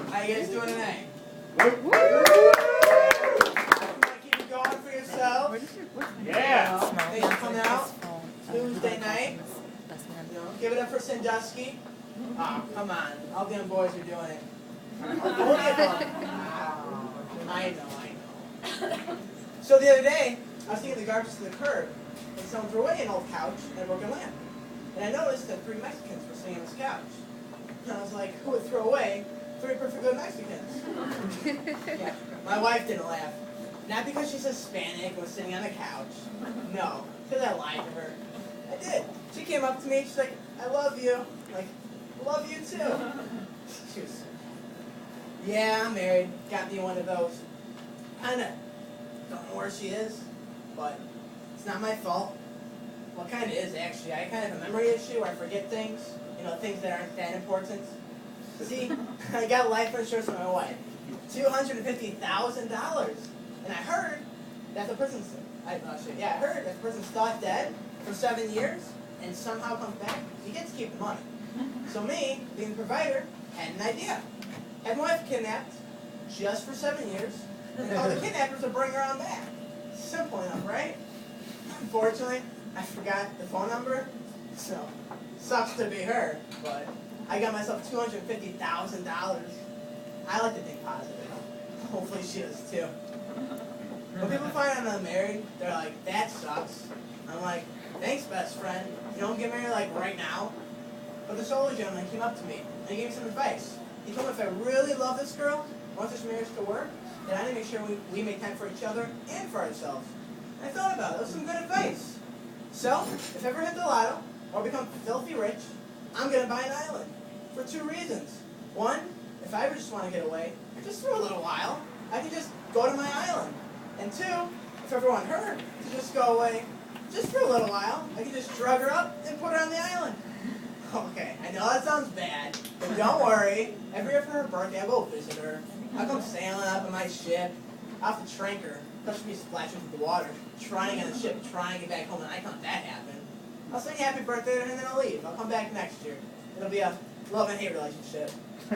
How you guys doing tonight? Keep it going for yourselves. Yeah. Thanks for coming out. Tuesday night. Give it up for Sandusky. Oh, come on. All the young boys are doing it. I know. So the other day, I was taking the garbage to the curb, and someone threw away an old couch and a broken lamp. And I noticed that 3 Mexicans were sitting on this couch. And I was like, who would throw away 3 perfectly good Mexicans? Yeah. My wife didn't laugh. Not because she's Hispanic and was sitting on the couch. No, because I lied to her. I did. She came up to me, she's like, I love you. I'm like, I love you too. She was, yeah, I'm married. Got me one of those. Kinda don't know where she is, but it's not my fault. Well, it kind of is, actually. I kind of have a memory issue where I forget things, things that aren't that important. See, I got life insurance for my wife. $250,000. And I heard that the person's, I heard that the person's thought dead for 7 years and somehow comes back. He gets to keep the money. So me, being the provider, had an idea. Had my wife kidnapped just for 7 years, and all the kidnappers would bring her on back. Simple enough, right? Unfortunately, I forgot the phone number, so sucks to be her, but I got myself $250,000. I like to think positive. Hopefully she does too. When people find out I'm married, they're like, that sucks. I'm like, thanks, best friend. You don't get married like right now. But this older gentleman came up to me and he gave me some advice. He told me if I really love this girl, want this marriage to work, then I need to make sure we make time for each other and for ourselves. And I thought about it. That was some good advice. So, if I ever hit the lotto or become filthy rich, I'm going to buy an island. For 2 reasons. One, if I ever just want to get away, just for a little while, I can just go to my island. And 2, if I ever want her to just go away, just for a little while, I can just drug her up and put her on the island. Okay, I know that sounds bad, but don't worry. Every year for her birthday, I'll go visit her. I'll come sailing up on my ship. I'll have to trank her. She'll be splashing through the water, trying on the ship, trying to get back home, and I can't let that happen. I'll sing happy birthday and then I'll leave. I'll come back next year. It'll be a love and hate relationship.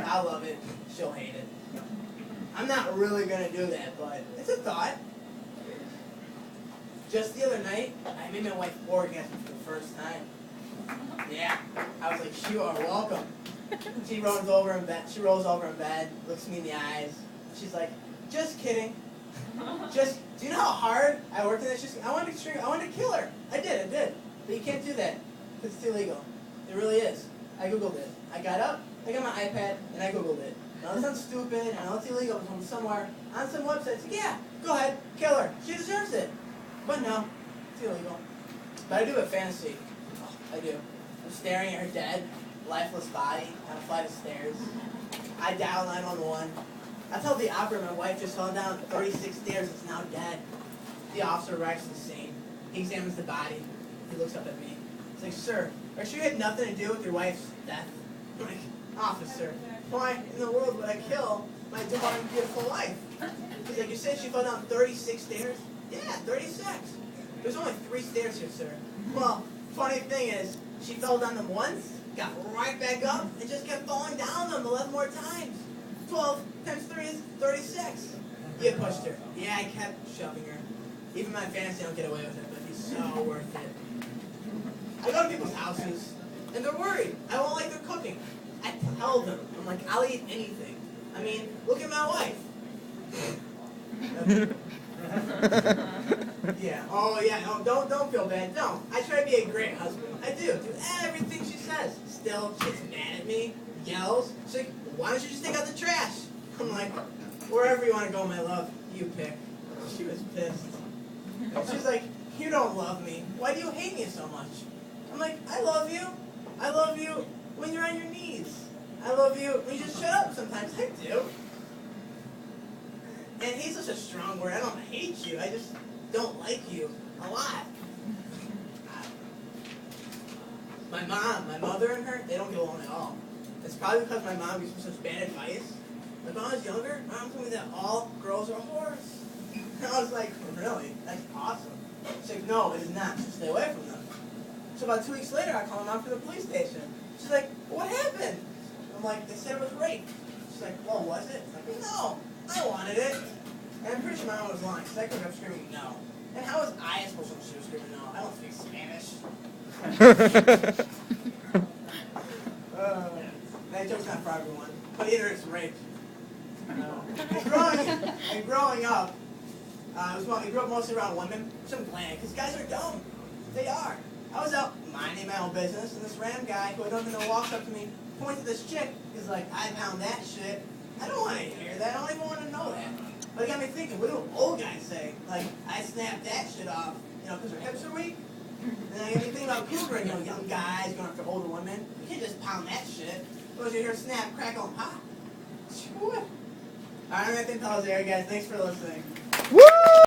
I'll love it. She'll hate it. I'm not really going to do that, but it's a thought. Just the other night, I made my wife orgasm for the first time. Yeah, I was like, you are welcome. She rolls over in bed, looks me in the eyes. She's like, just kidding. Do you know how hard I worked in this? I wanted to kill her. I did. But you can't do that, because it's illegal. It really is. I Googled it. I got up, I got my iPad, and I Googled it. Now, that sounds stupid, I know it's illegal from somewhere, on some website. So yeah, go ahead, kill her. She deserves it. But no, it's illegal. But I do have fantasy. Oh, I do. I'm staring at her dead, lifeless body on a flight of stairs. I dial 911. I tell the operator my wife just fell down 36 stairs. It's now dead. The officer arrives at the scene. He examines the body. He looks up at me. He's like, sir, are you sure you had nothing to do with your wife's death? I'm like, officer, why in the world would I kill my divine, beautiful wife? He's like, you said she fell down 36 stairs? Yeah, 36. There's only 3 stairs here, sir. Well, funny thing is, she fell down them once, got right back up, and just kept falling down them 11 more times. 12 times 3 is 36. You pushed her. Yeah, I kept shoving her. Even my fantasy don't get away with it, but he's so worth it. I go to people's houses, and they're worried. I won't like their cooking. I tell them. I'm like, I'll eat anything. I mean, look at my wife. Yeah. Oh, yeah. No, don't feel bad. Don't. I try to be a great husband. I do. Do everything she says. Still, she's mad at me. Yells. She's like, why don't you just take out the trash? I'm like, wherever you want to go, my love, you pick. She was pissed. She's like, you don't love me. Why do you hate me so much? I'm like, I love you. I love you when you're on your knees. I love you when you just shut up sometimes. I do. And he's such a strong word. I don't hate you. I just don't like you a lot. My mom, my mother and her, they don't get along at all. It's probably because my mom gives me such bad advice. Like when I was younger, my mom told me that all girls are whores. And I was like, really? That's awesome. She's like, no, it is not. So stay away from them. So about 2 weeks later, I call my mom from the police station. She's like, what happened? I'm like, they said it was rape. She's like, well, was it? I'm like, no, I wanted it. And I'm pretty sure my mom was lying, because I could have screaming no. And how was I supposed to know she was screaming no? I don't speak Spanish. That joke's not for everyone, but either it's rape. And growing up, I grew up mostly around women, which I'm glad, because guys are dumb. They are. I was out minding my own business, and this random guy who I don't even know walks up to me, points at this chick, is like, I pound that shit. I don't want to hear that. I don't even want to know that. But it got me thinking, what do old guys say? Like, I snapped that shit off, because their hips are weak. And I got me thinking about cougar, young guys going after older women. You can't just pound that shit. Because you hear snap, crackle, and pop. What? Alright, I'm Anthony Pellizzeri, guys. Thanks for listening. Woo!